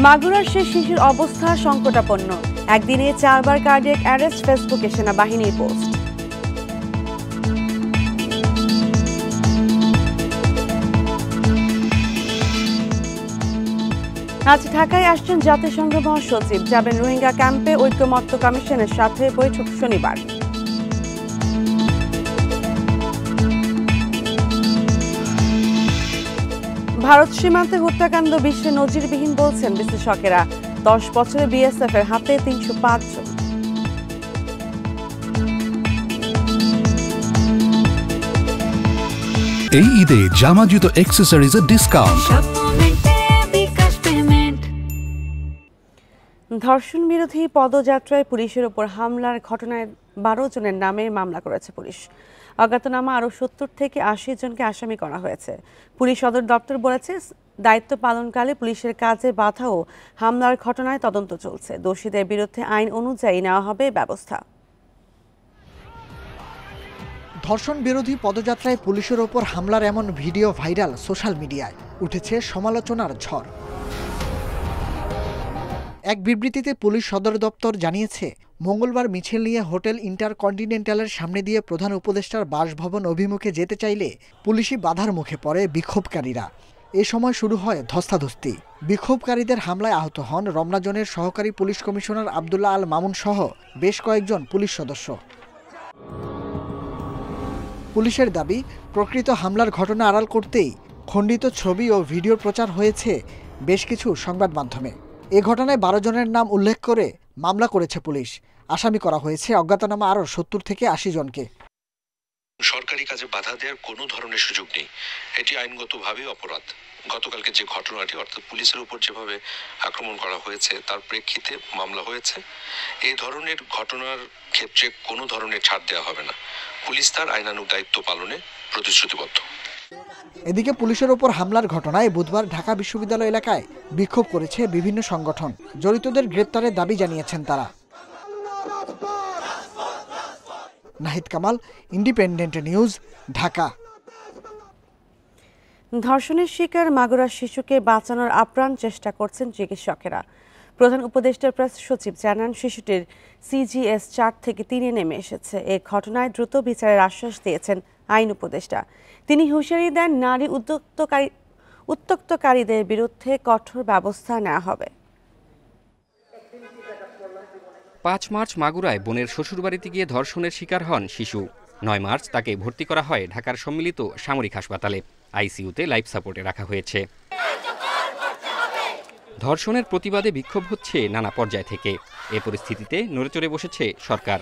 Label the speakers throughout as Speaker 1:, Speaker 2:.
Speaker 1: মাগুরার সে শিশুর অবস্থা সংকটাপন্ন, একদিনে 4 বার কার্ডিয়াক অ্যারেস্ট, ফেসবুকে সেনাবাহিনীর পোস্ট। আজ ঢাকায় আসছেন জাতিসংঘ মহাসচিব, যাবেন রোহিঙ্গা ক্যাম্পে। ঐক্যমত্য কমিশনের সাথে বৈঠক শনিবার। ভারত সীমান্তে হত্যাকাণ্ড বিশ্বে নজিরবিহীন বলছেন বিশ্লেষকেরা। 10 বছরে বিএসএফ এর হাতে 305 জন।
Speaker 2: এই ঈদে জামা জুতো অ্যাক্সেসরিজের ডিসকাউন্ট।
Speaker 1: ধর্ষণ বিরোধী পদযাত্রায় পুলিশের উপর হামলার ঘটনায় 12 জনের নামে মামলা করেছে পুলিশ। অজ্ঞাতনামা আরও 70 থেকে 80 জনকে আসামি করা হয়েছে। পুলিশ সদর দপ্তর বলেছে, দায়িত্ব পালনকালে পুলিশের কাজে বাধা ও হামলার ঘটনায় তদন্ত চলছে। দোষীদের বিরুদ্ধে আইন অনুযায়ী নেওয়া হবে ব্যবস্থা।
Speaker 3: ধর্ষণ বিরোধী পদযাত্রায় পুলিশের ওপর হামলার এমন ভিডিও ভাইরাল সোশ্যাল মিডিয়ায়, উঠেছে সমালোচনার ঝড়। এক বিবৃতিতে পুলিশ সদর দপ্তর জানিয়েছে, মঙ্গলবার মিছিল নিয়ে হোটেল ইন্টারকন্টিনেন্টালের সামনে দিয়ে প্রধান উপদেষ্টার বাসভবন অভিমুখে যেতে চাইলে পুলিশি বাধার মুখে পড়ে বিক্ষোভকারীরা। এ সময় শুরু হয় ধস্তাধস্তি। বিক্ষোভকারীদের হামলায় আহত হন রমনা জোনের সহকারী পুলিশ কমিশনার আব্দুল্লাহ আল মামুন সহ বেশ কয়েকজন পুলিশ সদস্য। পুলিশের দাবি, প্রকৃত হামলার ঘটনা আড়াল করতেই খণ্ডিত ছবি ও ভিডিও প্রচার হয়েছে বেশ কিছু সংবাদ মাধ্যমে। এ ঘটনায় 12 জনের নাম উল্লেখ করে মামলা করেছে পুলিশ। আসামি করা হয়েছে অজ্ঞাতনামা আরও 70 থেকে 80 জনকে।
Speaker 4: সরকারি কাজে বাধা দেওয়ার কোনো ধরনের সুযোগ নেই, এটি আইনগতভাবে অপরাধ। গতকালকে যে ঘটনাটি, অর্থাৎ পুলিশের উপর যেভাবে আক্রমণ করা হয়েছে তার প্রেক্ষিতে মামলা হয়েছে। এই ধরনের ঘটনার ক্ষেত্রে কোনো ধরনের ছাড় দেওয়া হবে না। পুলিশ তার আইনানুগ দায়িত্ব পালনে প্রতিশ্রুতিবদ্ধ।
Speaker 3: এদিকে পুলিশের ওপর হামলার ঘটনায় বুধবার ঢাকা বিশ্ববিদ্যালয় এলাকায় বিক্ষোভ করেছে বিভিন্ন সংগঠন। জড়িতদের গ্রেপ্তারের দাবি জানিয়েছেন তারা। Nahid Kamal, independent news, Dhaka.
Speaker 1: ধর্ষণের শিকার মাগুরার শিশুকে বাঁচানোর আপ্রাণ চেষ্টা করছেন চিকিৎসকেরা। প্রধান উপদেষ্টার প্রেস সচিব জানান, শিশুটির CGS 4 থেকে 3-এ নেমে এসেছে। এ ঘটনায় দ্রুত বিচারের আশ্বাস দিয়েছেন আইন উপদেষ্টা। তিনি হুঁশিয়ারি দেন, নারী উত্ত্যক্তকারীদের বিরুদ্ধে কঠোর ব্যবস্থা নেওয়া হবে।
Speaker 5: 5 মার্চ মাগুরায় বোনের শ্বশুরবাড়িতে গিয়ে ধর্ষণের শিকার হন শিশু। 9 মার্চ তাকে ভর্তি করা হয় ঢাকার সম্মিলিত সামরিক হাসপাতালে। ICUতে লাইফ সাপোর্টে রাখা হয়েছে। ধর্ষণের প্রতিবাদে বিক্ষোভ হচ্ছে নানা পর্যায় থেকে। এ পরিস্থিতিতে নড়েচড়ে বসেছে সরকার।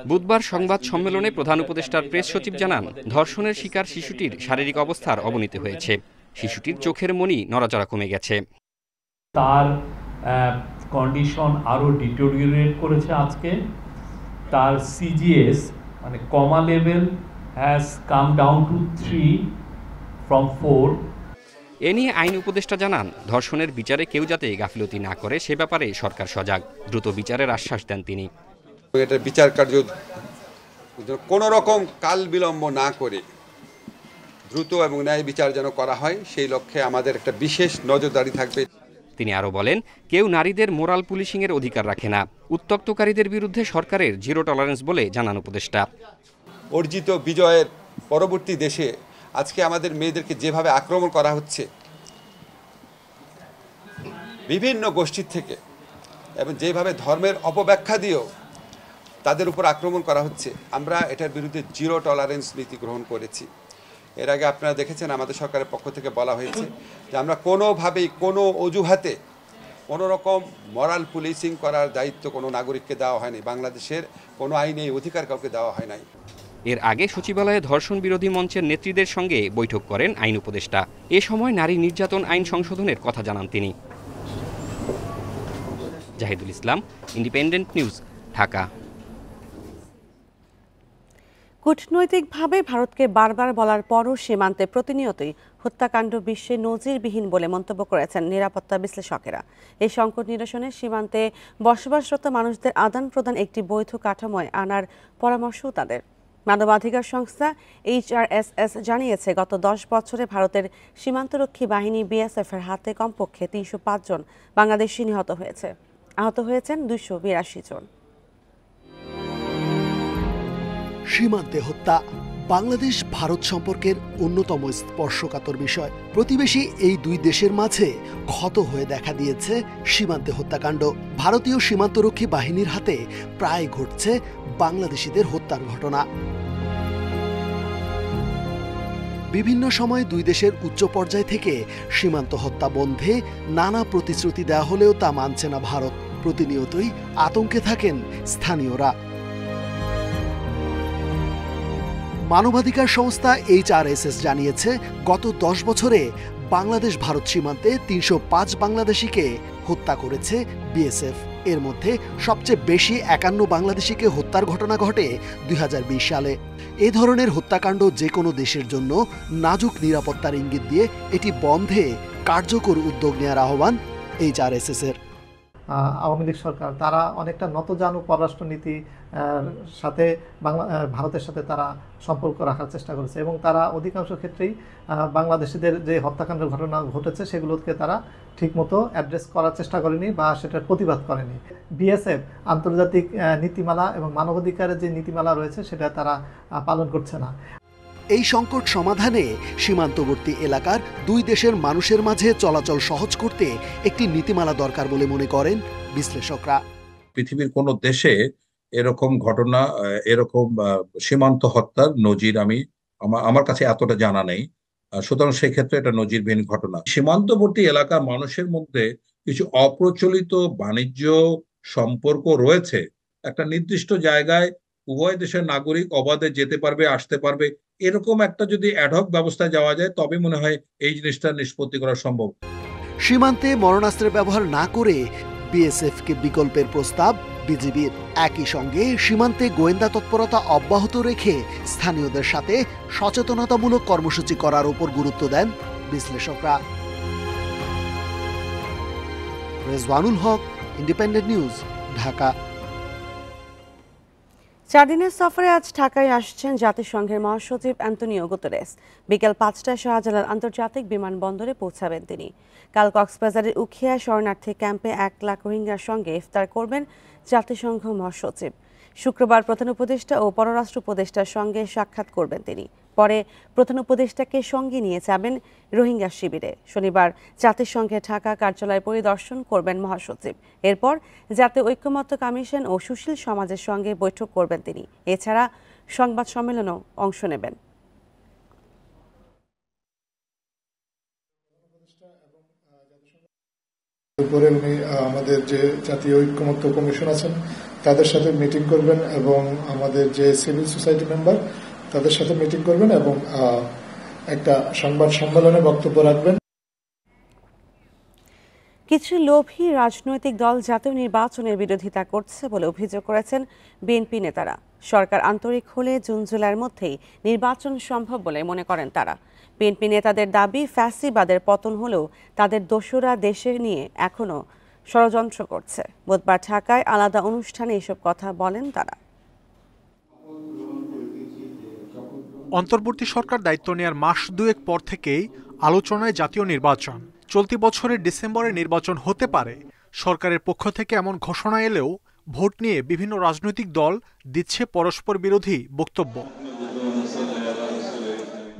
Speaker 5: বুধবার সংবাদ সম্মেলনে প্রধান উপদেষ্টার প্রেস সচিব জানান, ধর্ষণের শিকার শিশুটির শারীরিক অবস্থার অবনতি হয়েছে। শিশুটির চোখের মনি নড়াচড়া কমে গেছে।
Speaker 6: তার কন্ডিশন আরো ডিটোরিয়েট করেছে। আজকে তার CGS মানে কমা level has come down to 3 from 4।
Speaker 5: এ নিয়ে আইন উপদেষ্টা জানান, ধর্ষণের বিচারে কেউ যাতে গাফিলতি না করে সে ব্যাপারে সরকার সজাগ। দ্রুত বিচারের আশ্বাস দেন তিনি।
Speaker 7: এটা বিচার কার্য কোনো রকম কাল বিলম্ব না করে দ্রুত এবং ন্যায় বিচার যেন করা হয়, সেই লক্ষ্যে আমাদের একটা বিশেষ নজরদারি থাকবে।
Speaker 5: তিনি আরও বলেন, কেউ নারীদের মোরাল পুলিশিংয়ের অধিকার রাখে না। উত্ত্যক্তকারীদের বিরুদ্ধে সরকারের জিরো টলারেন্স বলে জানান উপদেষ্টা।
Speaker 7: অর্জিত বিজয়ের পরবর্তী দেশে আজকে আমাদের মেয়েদেরকে যেভাবে আক্রমণ করা হচ্ছে বিভিন্ন গোষ্ঠীর থেকে, এবং যেভাবে ধর্মের অপব্যাখ্যা দিয়েও তাদের উপর আক্রমণ করা হচ্ছে, আমরা এটার বিরুদ্ধে জিরো টলারেন্স নীতি গ্রহণ করেছি। এর আগে আপনারা দেখেছেন আমাদের সরকারের পক্ষ থেকে বলা হয়েছে যে আমরা কোনোভাবেই কোনো অজুহাতে কোনো রকম মরাল পুলিশিং করার দায়িত্ব কোনো নাগরিককে দেওয়া হয়নি। বাংলাদেশের কোনো আইনে এই অধিকার কাউকে দেওয়া হয় নাই।
Speaker 5: এর আগে সচিবালয়ে ধর্ষণ বিরোধী মঞ্চের নেত্রীদের সঙ্গে বৈঠক করেন আইন উপদেষ্টা। এ সময় নারী নির্যাতন আইন সংশোধনের কথা জানান তিনি। জাহিদুল ইসলাম, ইন্ডিপেন্ডেন্ট নিউজ, ঢাকা।
Speaker 1: কূটনৈতিকভাবে ভারতকে বারবার বলার পরও সীমান্তে প্রতিনিয়তই হত্যাকাণ্ড বিশ্বে নজিরবিহীন বলে মন্তব্য করেছেন নিরাপত্তা বিশ্লেষকেরা। এই সংকট নিরসনে সীমান্তে বসবাসরত মানুষদের আদান প্রদান একটি বৈধ কাঠামোয় আনার পরামর্শও তাদের। মানবাধিকার সংস্থা HRSS জানিয়েছে গত 10 বছরে ভারতের সীমান্তরক্ষী বাহিনী BSF এর হাতে কমপক্ষে 305 জন বাংলাদেশি নিহত হয়েছে। আহত হয়েছেন 282 জন।
Speaker 8: সীমান্তে হত্যা বাংলাদেশ ভারত সম্পর্কের অন্যতম স্পর্শকাতর বিষয়। প্রতিবেশী এই দুই দেশের মাঝে ক্ষত হয়ে দেখা দিয়েছে সীমান্তে হত্যাকাণ্ড। ভারতীয় সীমান্তরক্ষী বাহিনীর হাতে প্রায় ঘটছে বাংলাদেশিদের হত্যার ঘটনা। বিভিন্ন সময় দুই দেশের উচ্চ পর্যায় থেকে সীমান্ত হত্যা বন্ধে নানা প্রতিশ্রুতি দেওয়া হলেও তা মানছে না ভারত। প্রতিনিয়তই আতঙ্কে থাকেন স্থানীয়রা। মানবাধিকার সংস্থা HRSS জানিয়েছে গত 10 বছরে বাংলাদেশ ভারত সীমান্তে 305 বাংলাদেশিকে হত্যা করেছে BSF। এর মধ্যে সবচেয়ে বেশি 51 বাংলাদেশিকে হত্যার ঘটনা ঘটে 2020 সালে। এ ধরনের হত্যাকাণ্ড যে কোনো দেশের জন্য নাজুক নিরাপত্তার ইঙ্গিত দিয়ে এটি বন্ধে কার্যকর উদ্যোগ নেওয়ার আহ্বান HRSS এর।
Speaker 9: আওয়ামী লীগ সরকার তারা অনেকটা নতজানু পররাষ্ট্রনীতি সাথে ভারতের সাথে তারা সম্পর্ক রাখার চেষ্টা করেছে এবং তারা অধিকাংশ ক্ষেত্রেই বাংলাদেশিদের যে হত্যাকাণ্ডের ঘটনা ঘটেছে সেগুলোকে তারা ঠিকমতো অ্যাড্রেস করার চেষ্টা করেনি বা সেটার প্রতিবাদ করেনি। BSF আন্তর্জাতিক নীতিমালা এবং মানবাধিকারের যে নীতিমালা রয়েছে সেটা তারা পালন করছে না।
Speaker 8: এই সংকট সমাধানে সীমান্তবর্তী এলাকার দুই দেশের মানুষের মাঝে চলাচল সহজ করতে একটি নীতিমালা দরকার বলে মনে করেন বিশ্লেষকরা।
Speaker 10: পৃথিবীর কোন দেশে এরকম ঘটনা, এরকম সীমান্ত হত্যার নজির আমার কাছে এতটা জানা নেই। সুতরাং সেক্ষেত্রে এটা নজিরবিহীন ঘটনা। সীমান্তবর্তী এলাকার মানুষের মধ্যে কিছু অপ্রচলিত বাণিজ্য সম্পর্ক রয়েছে। একটা নির্দিষ্ট জায়গায় উভয় দেশের নাগরিক অবাধে যেতে পারবে, আসতে পারবে, এরকম একটা যদি অ্যাডহক ব্যবস্থায় যাওয়া যায় তবে মনে হয় এই জিনিসটা নিষ্পত্তি করা সম্ভব।
Speaker 8: সীমান্তে মরণাস্ত্রের ব্যবহার না করে BSF-কে বিকল্পের প্রস্তাব বিজিবির। একই সঙ্গে সীমান্তে গোয়েন্দা তৎপরতা অব্যাহত রেখে স্থানীয়দের সাথে সচেতনতামূলক কর্মসূচি করার উপর গুরুত্ব দেন বিশ্লেষকরা। রেজওয়ানুল হক, ইন্ডিপেন্ডেন্ট নিউজ, ঢাকা।
Speaker 1: 4 দিনের সফরে আজ ঢাকায় আসছেন জাতিসংঘের মহাসচিব অ্যান্টোনিও গুতেরেস। বিকেল 5টায় শাহজালাল আন্তর্জাতিক বিমানবন্দরে পৌঁছাবেন তিনি। কাল কক্সবাজারের উখিয়া শরণার্থী ক্যাম্পে 1 লাখ রোহিঙ্গার সঙ্গে ইফতার করবেন জাতিসংঘ মহাসচিব। শুক্রবার প্রধান উপদেষ্টা ও পররাষ্ট্র উপদেষ্টার সঙ্গে সাক্ষাৎ করবেন তিনি। পরে প্রধান উপদেষ্টাকে সঙ্গে নিয়ে যাবেন রোহিঙ্গা শিবিরে। শনিবার জাতিসংঘের ঢাকা কার্যালয় পরিদর্শন করবেন মহাসচিব। এরপর জাতীয় ঐক্যমত্য কমিশন ও সুশীল সমাজের সঙ্গে বৈঠক করবেন তিনি। এছাড়া সংবাদ সম্মেলনেও অংশ নেবেন।
Speaker 11: উপরে উনি আমাদের যে জাতীয় ঐক্যমত্য কমিশন আছেন তাদের সাথে মিটিং করবেন এবং আমাদের যে সিভিল সোসাইটি মেম্বার তাদের সাথে মিটিং করবেন এবং একটা সংবাদ সম্মেলনে বক্তব্য রাখবেন।
Speaker 1: কিছু লোভী রাজনৈতিক দল জাতীয় নির্বাচনের বিরোধিতা করছে বলে অভিযোগ করেছেন বিএনপি নেতারা। সরকার আন্তরিক হলে জুন-জুলাইয়ের মধ্যেই নির্বাচন সম্ভব বলে মনে করেন তারা। বিএনপি নেতাদের দাবি, ফ্যাসিবাদের পতন হলেও তাদের দোসরা দেশে নিয়ে এখনও ষড়যন্ত্র করছে। বুধবার ঢাকায় আলাদা অনুষ্ঠানে এসব কথা বলেন তারা।
Speaker 12: অন্তর্বর্তী সরকার দায়িত্ব নেওয়ার মাস দুয়েক পর থেকেই আলোচনায় জাতীয় নির্বাচন। চলতি বছরের ডিসেম্বরে নির্বাচন হতে পারে। সরকারের পক্ষ থেকে এমন ঘোষণা এলেও ভোট নিয়ে বিভিন্ন রাজনৈতিক দল দিচ্ছে পরস্পর বিরোধী বক্তব্য।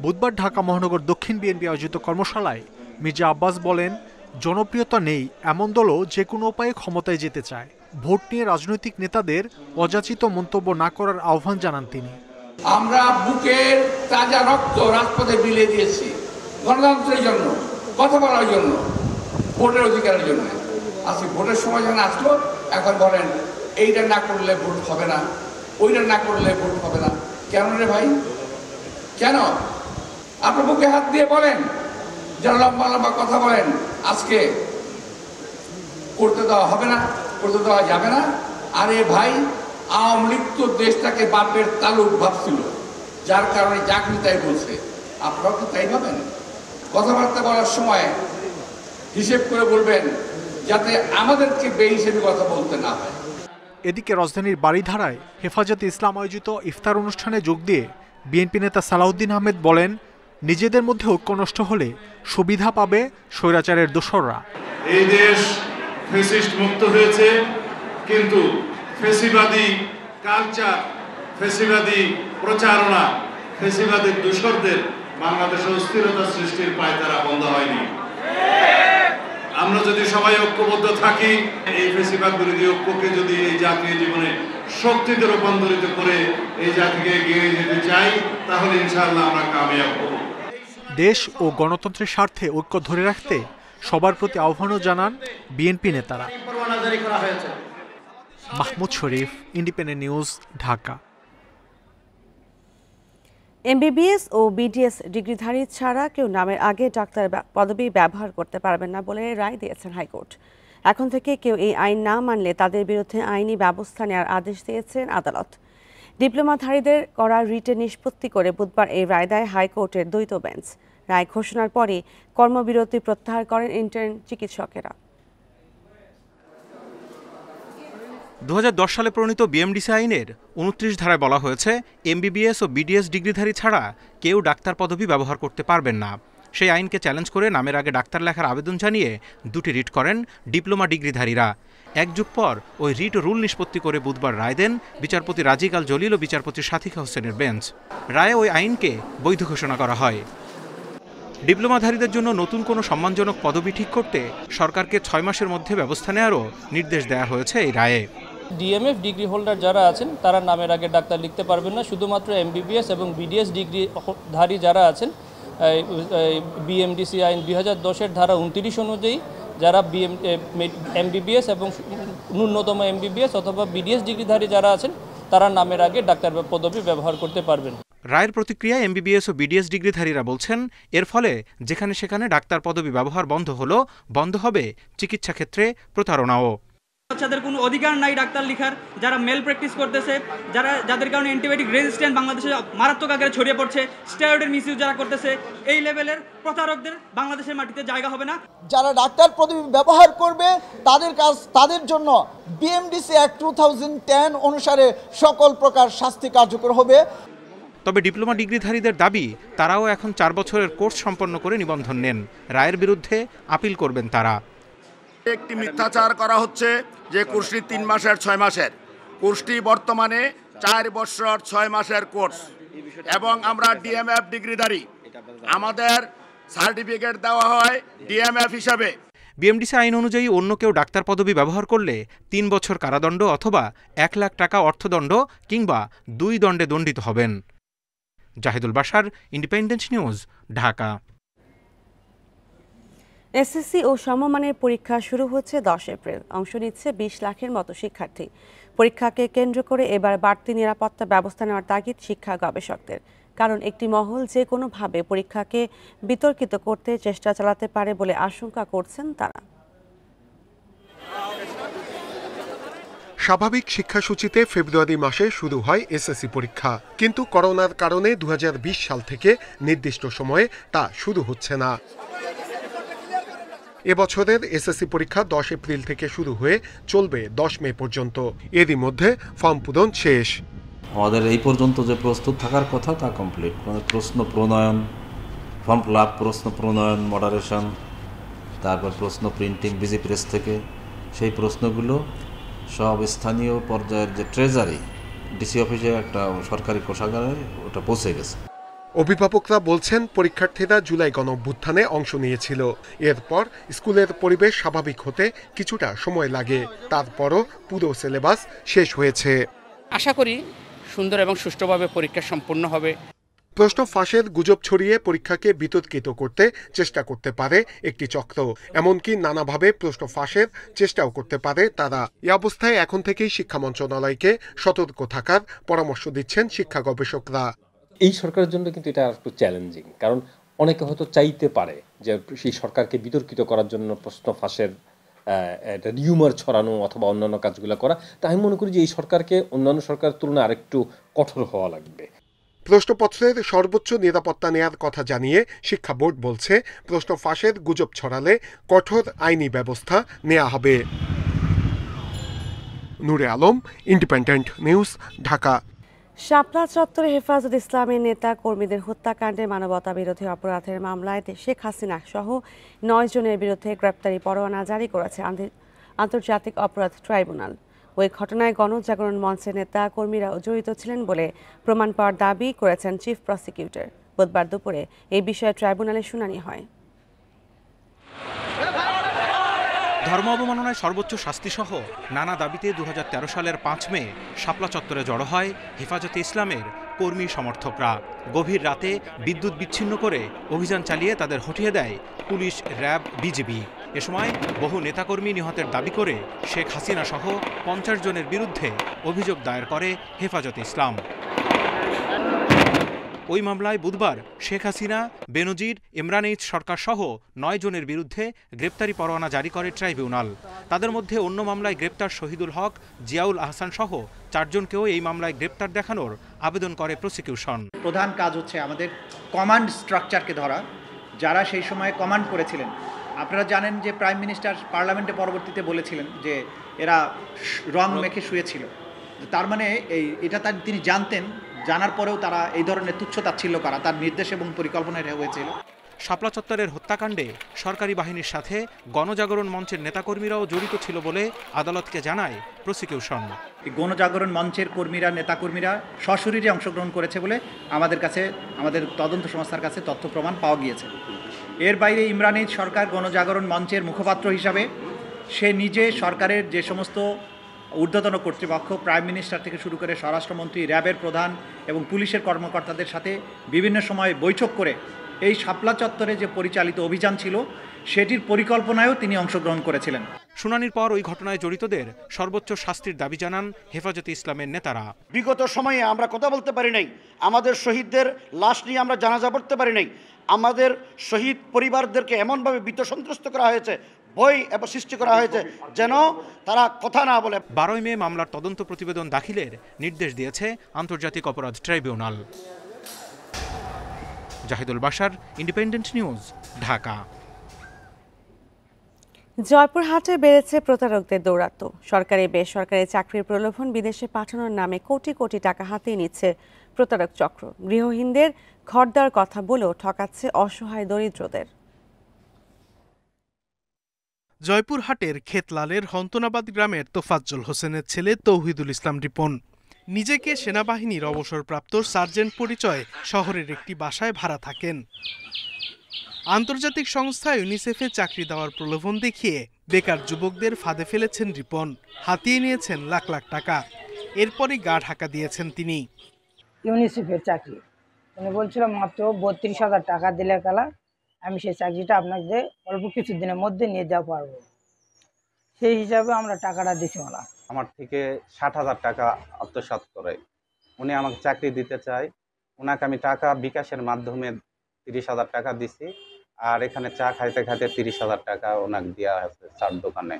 Speaker 12: বুধবার ঢাকা মহানগর দক্ষিণ বিএনপি আয়োজিত কর্মশালায় মির্জা আব্বাস বলেন, জনপ্রিয়তা নেই এমন দলও যে কোনো উপায়ে ক্ষমতায় যেতে চায়। ভোট নিয়ে রাজনৈতিক নেতাদের অযাচিত মন্তব্য না করার আহ্বান জানান তিনি।
Speaker 13: আমরা বুকের তাজা রক্ত রাজপথে বিলিয়ে দিয়েছি গণতন্ত্রের জন্য, কথা বলার জন্য, ভোটের অধিকারের জন্য। আজকে ভোটের সময় যখন আসলো এখন বলেন এইটা না করলে ভোট হবে না, ওইটা না করলে ভোট হবে না। কেন রে ভাই, কেন? আপনার বুকে হাত দিয়ে বলেন, যারা লম্বা লম্বা কথা বলেন আজকে করতে দেওয়া হবে না, করতে দেওয়া যাবে না। আরে ভাই, আওয়ামী লীগ তো দেশটাকে বাপের তালুক ভাবছিল, যার কারণে চাকরি তাই বলছে। আপনারাও তো তাই ভাবেন? কথাবার্তা বলার সময় হিসেব করে বলবেন, যাতে আমাদেরকে বেহিসেবে কথা বলতে না হয়।
Speaker 12: এদিকে রাজধানীর বারিধারায় হেফাজতে ইসলাম আয়োজিত ইফতার অনুষ্ঠানে যোগ দিয়ে বিএনপি নেতা সালাউদ্দিন আহমেদ বলেন, নিজেদের মধ্যে ঐক্য নষ্ট হলে সুবিধা পাবে স্বৈরাচারের দোসররা।
Speaker 14: এই দেশ ফ্যাসিস্ট মুক্ত হয়েছে, কিন্তু ফ্যাসিবাদী কালচার, ফ্যাসিবাদী প্রচারণা, ফ্যাসিবাদী দোসরদের বাংলাদেশে অস্থিরতা সৃষ্টির পায়তারা বন্ধ হয়নি। আমরা যদি সবাই ঐক্যবদ্ধ থাকি, এই ফ্যাসিবাদ বিরোধী ঐক্যকে যদি এই জাতীয় জীবনে শক্তিতে রূপান্তরিত করে এই জাতিকে এগিয়ে যেতে চাই, তাহলে ইনশাআল্লাহ আমরা কামিয়াব হব।
Speaker 12: দেশ ও গণতন্ত্রের স্বার্থে ঐক্য ধরে রাখতে সবার প্রতি আহ্বানও জানান বিএনপি নেতারা। মাহমুদ শরীফ, ইন্ডিপেন্ডেন্ট নিউজ, ঢাকা।
Speaker 1: এমবিবিএস ও বিডিএস ডিগ্রিধারী ছাড়া কেউ নামের আগে ডাক্তার পদবি ব্যবহার করতে পারবেন না বলে রায় দিয়েছেন হাইকোর্ট। এখন থেকে কেউ এই আইন না মানলে তাদের বিরুদ্ধে আইনি ব্যবস্থা নেওয়ার আদেশ দিয়েছেন আদালত। ডিপ্লোমাধারীদের করা রিটে নিষ্পত্তি করে বুধবার এই রায় দেয় হাইকোর্টের দ্বৈত বেঞ্চ। রায় ঘোষণার পরই কর্মবিরতি প্রত্যাহার করেন ইন্টার্ন চিকিৎসকেরা।
Speaker 15: 2010 সালে প্রণীত বিএমডিসি আইনের 29 ধারায় বলা হয়েছে, এমবিবিএস ও বিডিএস ডিগ্রিধারী ছাড়া কেউ ডাক্তার পদবি ব্যবহার করতে পারবেন না। সেই আইনকে চ্যালেঞ্জ করে নামের আগে ডাক্তার লেখার আবেদন জানিয়ে দুটি রিট করেন ডিপ্লোমা ডিগ্রিধারীরা। এক যুগ পর ওই রিট ও রুল নিষ্পত্তি করে বুধবার রায় দেন বিচারপতি রাজিক আল জলিল ও বিচারপতি সাথিকা হোসেনের বেঞ্চ। রায়ে ওই আইনকে বৈধ ঘোষণা করা হয়। ডিপ্লোমাধারীদের জন্য নতুন কোনো সম্মানজনক পদবি ঠিক করতে সরকারকে 6 মাসের মধ্যে ব্যবস্থা নেওয়ারও নির্দেশ দেওয়া হয়েছে এই রায়ে।
Speaker 16: ডিএমএফ ডিগ্রি হোল্ডার যারা আছেন তারা নামের আগে ডাক্তার লিখতে পারবেন না। শুধুমাত্র এমবিবিএস এবং বিডিএস ডিগ্রিধারী যারা আছেন, বিএমডিসি আইন 2010-এর ধারা 29 অনুযায়ী যারা এমবিবিএস এবং ন্যূনতম এমবিবিএস অথবা বিডিএস ডিগ্রিধারী যারা আছেন তারা নামের আগে ডাক্তার পদবি ব্যবহার করতে পারবেন।
Speaker 15: রায়ের প্রতিক্রিয়ায় এমবিবিএস ও বিডিএস ডিগ্রিধারীরা বলছেন, এর ফলে যেখানে সেখানে ডাক্তার পদবি ব্যবহার বন্ধ হলো, বন্ধ হবে চিকিৎসা ক্ষেত্রে প্রতারণাও।
Speaker 17: বাচ্চাদের কোনো অধিকার নাই ডাক্তার লেখার, যারা মেল প্র্যাকটিস করতেছে, যাদের কারণে অ্যান্টিবায়োটিক রেজিস্ট্যান্ট বাংলাদেশে মারাত্মক আকারে ছড়িয়ে পড়ছে, স্টেরয়েডের মিসইউজ যারা করতেছে, এই লেভেলের প্রতারকদের বাংলাদেশের মাটিতে জায়গা হবে না।
Speaker 18: যারা ডাক্তার পদবি ব্যবহার করবে তাদের জন্য বিএমডিসি অ্যাক্ট 2010 অনুসারে সকল প্রকার শাস্তি কার্যকর হবে।
Speaker 15: তবে ডিপ্লোমা ডিগ্রিধারীদের দাবি, তারাও এখন 4 বছরের কোর্স সম্পন্ন করে নিবন্ধন নেন। রায়ের বিরুদ্ধে আপিল করবেন তারা।
Speaker 19: একটি মিথ্যাচার করা হচ্ছে যে কোর্সটি 3 মাসের 6 মাসের, কোর্সটি বর্তমানে 4 বছর 6 মাসের কোর্স এবং আমরা ডিএমএফ ডিগ্রিধারী, আমাদের সার্টিফিকেট দেওয়া হয় ডিএমএফ হিসাবে।
Speaker 15: বিএমডিসি আইন অনুযায়ী অন্য কেউ ডাক্তার পদবি ব্যবহার করলে 3 বছর কারাদণ্ড অথবা 1 লাখ টাকা অর্থদণ্ড কিংবা 2 দণ্ডে দণ্ডিত হবেন। Zahidul Bashar, independent news, Dhaka.
Speaker 1: SSC ও সমমানের পরীক্ষা শুরু হচ্ছে 10 এপ্রিল। অংশ নিচ্ছে 20 লাখের মতো শিক্ষার্থী। পরীক্ষাকে কেন্দ্র করে এবার বাড়তি নিরাপত্তা ব্যবস্থা নেওয়ার তাগিদ শিক্ষা গবেষকদের। কারণ একটি মহল যে কোনোভাবে পরীক্ষাকে বিতর্কিত করতে চেষ্টা চালাতে পারে বলে আশঙ্কা করছেন তারা।
Speaker 20: স্বাভাবিক শিক্ষাসূচিতে ফেব্রুয়ারি মাসে শুরু হয় এসএসসি পরীক্ষা, কিন্তু করোনার কারণে 2020 সাল থেকে নির্দিষ্ট সময়ে তা শুরু হচ্ছে না। এবছরের এসএসসি পরীক্ষা 10 এপ্রিল থেকে শুরু হয়ে চলবে 10 মে পর্যন্ত। এরই মধ্যে ফর্ম পূরণ শেষ।
Speaker 21: আমাদের এই পর্যন্ত যে প্রস্তুত থাকার কথা তা কমপ্লিট, মানে প্রশ্ন প্রণয়ন, ফর্ম ফিল আপ, প্রশ্ন প্রণয়ন, মডারেশন, তারপর প্রশ্ন প্রিন্টিং বিজি প্রেস থেকে, সেই প্রশ্নগুলো সব স্থানীয় পর্যায়ের যে ট্রেজারি ডিসি অফিসে একটা সরকারি কোষাগারে ওটা পৌঁছে গেছে।
Speaker 20: অভিভাবকরা বলছেন পরীক্ষার্থীরা জুলাই গণঅভ্যুত্থানে অংশ নিয়েছিল। এরপর স্কুলের পরিবেশ স্বাভাবিক হতে কিছুটা সময় লাগে, তারপরও পুরো সিলেবাস শেষ হয়েছে।
Speaker 22: আশা করি সুন্দর এবং সুষ্ঠুভাবে পরীক্ষা সম্পন্ন হবে।
Speaker 20: প্রশ্ন ফাঁসের গুজব ছড়িয়ে পরীক্ষাকে বিতর্কিত করতে চেষ্টা করতে পারে একটি চক্র, এমনকি নানাভাবে প্রশ্ন ফাঁসের চেষ্টাও করতে পারে তারা। এই অবস্থায় এখন থেকেই শিক্ষা মন্ত্রণালয়কে সতর্ক থাকার পরামর্শ দিচ্ছেন শিক্ষা গবেষকরা।
Speaker 23: এই সরকারের জন্য কিন্তু এটা একটু চ্যালেঞ্জিং, কারণ অনেকে হয়তো চাইতে পারে যে সেই সরকারকে বিতর্কিত করার জন্য প্রশ্ন ফাঁসের একটা রিউমার ছড়ানো অথবা অন্যান্য কাজগুলো করা। তাই আমি মনে করি যে এই সরকারকে অন্যান্য সরকারের তুলনায় আরেকটু কঠোর হওয়া লাগবে।
Speaker 20: প্রশ্নপত্রের সর্বোচ্চ নিরাপত্তা নেওয়ার কথা জানিয়ে শিক্ষা বোর্ড বলছে, প্রশ্ন ফাঁসের গুজব ছড়ালে কঠোর আইনি ব্যবস্থা নেওয়া হবে। নূরে আলম, ইন্ডিপেন্ডেন্ট নিউজ, ঢাকা।
Speaker 1: শাপলা চত্বরে হেফাজত ইসলামের নেতা কর্মীদের হত্যাকাণ্ডে মানবতা বিরোধী অপরাধের মামলায় শেখ হাসিনা সহ 9 জনের বিরুদ্ধে গ্রেপ্তারি পরোয়ানা জারি করেছে আন্তর্জাতিক অপরাধ ট্রাইব্যুনাল। ওই ঘটনায় গণজাগরণ মঞ্চের নেতা কর্মীরাও জড়িত ছিলেন বলে প্রমাণ পাওয়ার দাবি করেছেন চিফ প্রসিকিউটর। বুধবার দুপুরে এই বিষয়ে ট্রাইব্যুনালে শুনানি হয়।
Speaker 15: ধর্ম অবমাননায় সর্বোচ্চ শাস্তিসহ নানা দাবিতে 2013 সালের 5 মে শাপলা চত্বরে জড়ো হয় হেফাজতে ইসলামের কর্মী সমর্থকরা। গভীর রাতে বিদ্যুৎ বিচ্ছিন্ন করে অভিযান চালিয়ে তাদের হটিয়ে দেয় পুলিশ, র্যাব, বিজিবি। এ সময় বহু নেতাকর্মী নিহতের দাবি করে শেখ হাসিনা সহ 50 জনের বিরুদ্ধে অভিযোগ দায়ের করে হেফাজতে ইসলাম। ওই মামলায় বুধবার শেখ হাসিনা, বেনজির, ইমরান এইচ সরকার সহ 9 জনের বিরুদ্ধে গ্রেপ্তারি পরোয়ানা জারি করে ট্রাইব্যুনাল। তাদের মধ্যে অন্য মামলায় গ্রেপ্তার শহীদুল হক, জিয়াউল আহসান সহ 4 জনকেও এই মামলায় গ্রেপ্তার দেখানোর আবেদন করে প্রসিকিউশন।
Speaker 2: প্রধান কাজ হচ্ছে আমাদের কমান্ড স্ট্রাকচারকে ধরা, যারা সেই সময় কমান্ড করেছিলেন। আপনারা জানেন যে প্রাইম মিনিস্টার পার্লামেন্টে পরবর্তীতে বলেছিলেন যে এরা রং মেখে শুয়েছিল। তার মানে এটা তিনি জানতেন, জানার পরেও তারা এই ধরনের তুচ্ছতাচ্ছিল্য করা তার নির্দেশ এবং পরিকল্পনায় হয়েছিল।
Speaker 15: শাপলা চত্বরের হত্যাকাণ্ডে সরকারি বাহিনীর সাথে গণজাগরণ মঞ্চের নেতাকর্মীরাও জড়িত ছিল বলে আদালতকে জানায় প্রসিকিউশন।
Speaker 2: গণজাগরণ মঞ্চের কর্মীরা, নেতাকর্মীরা সশরীরে অংশগ্রহণ করেছে বলে আমাদের তদন্ত সংস্থার কাছে তথ্য প্রমাণ পাওয়া গিয়েছে। এর বাইরে ইমরান এইচ সরকার গণজাগরণ মঞ্চের মুখপাত্র হিসাবে সে নিজে সরকারের যে সমস্ত ঊর্ধ্বতন কর্তৃপক্ষ, প্রাইম মিনিস্টার থেকে শুরু করে স্বরাষ্ট্রমন্ত্রী, র্যাবের প্রধান এবং পুলিশের কর্মকর্তাদের সাথে বিভিন্ন সময় বৈঠক করে এই শাপলা চত্বরে যে পরিচালিত অভিযান ছিল সেটির পরিকল্পনায়ও তিনি অংশগ্রহণ করেছিলেন।
Speaker 15: শুনানির পর ওই ঘটনায় জড়িতদের সর্বোচ্চ শাস্তির দাবি জানান হেফাজতে ইসলামের নেতারা।
Speaker 3: বিগত সময়ে আমরা কথা বলতে পারি নাই, আমাদের শহীদদের লাশ নিয়ে আমরা জানাজা পড়তে পারি নাই, আমাদের শহীদ পরিবারদেরকে এমনভাবে ভীত সন্ত্রস্ত করা হয়েছে, ভয় এবং সৃষ্টি করা হয়েছে যেন তারা কথা না বলে।
Speaker 15: 12 মে মামলার তদন্ত প্রতিবেদন দাখিলের নির্দেশ দিয়েছে আন্তর্জাতিক অপরাধ ট্রাইব্যুনাল। Zahidul Bashar, independent news, Dhaka.
Speaker 1: জয়পুরহাটে বেড়েছে প্রতারকদের দৌরাত্ম্য। সরকারি বেসরকারি চাকরির প্রলোভন বিদেশে পাঠানোর নামে কোটি কোটি টাকা হাতিয়ে নিচ্ছে প্রতারক চক্র। গৃহহীনদের ঘর দেওয়ার কথা বলেও ঠকাচ্ছে অসহায় দরিদ্রদের।
Speaker 4: জয়পুরহাটের খেতলালের হন্তনাবাদ গ্রামের তোফাজ্জল হোসেনের ছেলে তৌহিদুল ইসলাম রিপন নিজেকে সেনাবাহিনীর অবসরপ্রাপ্ত সার্জেন্ট পরিচয়ে শহরের একটি বাসায় ভাড়া থাকেন। আন্তর্জাতিক সংস্থা ইউনিসেফে চাকরি দেওয়ার প্রলোভন দেখিয়ে বেকার যুবকদের ফাঁদে ফেলেছেন রিপন। হাতিয়ে নিয়েছেন লাখ লাখ টাকা। এরপরই গা ঢাকা দিয়েছেন তিনি।
Speaker 24: ইউনিসেফের চাকরি উনি বলছিল মাত্র 32,000 টাকা দিলে কালা আমি সেই চাকরিটা আপনাকে অল্প কিছু দিনের মধ্যে নিয়ে যাওয়া পারবো। সেই হিসাবে আমরা টাকাটা দিছি।
Speaker 25: আমার থেকে 60,000 টাকা আত্মসাৎ করে উনি আমাকে চাকরি দিতে চায়। ওনাকে আমি টাকা বিকাশের মাধ্যমে 30,000 টাকা দিছি, আর এখানে চা খাইতে খাইতে 30,000 টাকা ওনাকে দেওয়া হয়েছে চার দোকানে।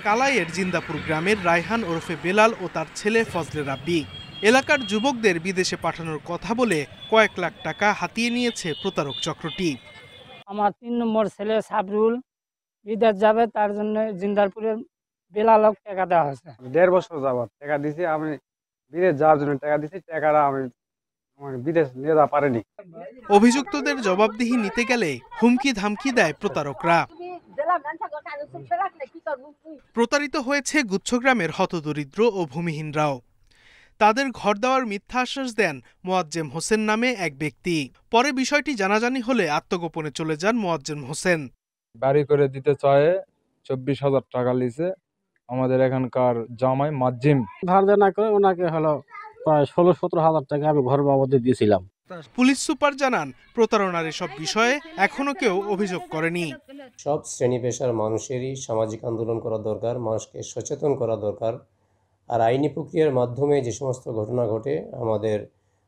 Speaker 4: কালাইয়ের জিন্দাপুর গ্রামের রায়হান ওরফে বেলাল ও তার ছেলে ফজলে রাব্বি এলাকার যুবকদের বিদেশে পাঠানোর কথা বলে কয়েক লাখ টাকা হাতিয়ে নিয়েছে প্রতারক চক্রটি।
Speaker 24: আমার 3 নম্বর ছেলে সাবরুল বিদেশ যাবে, তার জন্য জিন্দারপুরের বেলালক টাকা দেওয়া হয়েছে।
Speaker 26: 1.5 বছর যাবত টাকা দিছি, আমি বিদেশ যাওয়ার জন্য টাকা দিছি, টাকাটা আমি বিদেশ নিয়ে যেতে পারিনি।
Speaker 4: অভিযুক্তদের জবাবদিহি নিতে গেলে হুমকি ধামকি দেয় প্রতারকরা। প্রতারিত হয়েছে গুচ্ছগ্রামের হতদরিদ্র ও ভূমিহীনরাও। তাদের ঘর দেওয়ার মিথ্যা আশ্বাস দেন মোয়াজ্জেম হোসেন নামে এক ব্যক্তি। পরে বিষয়টি জানাজানি হলে আত্মগোপনে চলে যান মোয়াজ্জেম হোসেন।
Speaker 26: বাড়ি করে দিতে চায় 24,000 টাকা লিছে আমাদের এখানকার জামাই মাজ্জিম। ধার দেনা করে ওনাকে হলো প্রায় 16-17,000 টাকা আমি ঘর বাবদে দিয়েছিলাম।
Speaker 4: পুলিশ সুপার জানান প্রতারণার এসব বিষয়ে এখনো কেউ অভিযোগ করেনি।
Speaker 27: সব শ্রেণী পেশার মানুষেরই সামাজিক আন্দোলন করা দরকার, মানুষকে সচেতন করা দরকার। আর আইনি প্রক্রিয়ার মাধ্যমে যে সমস্ত ঘটনা ঘটে, আমাদের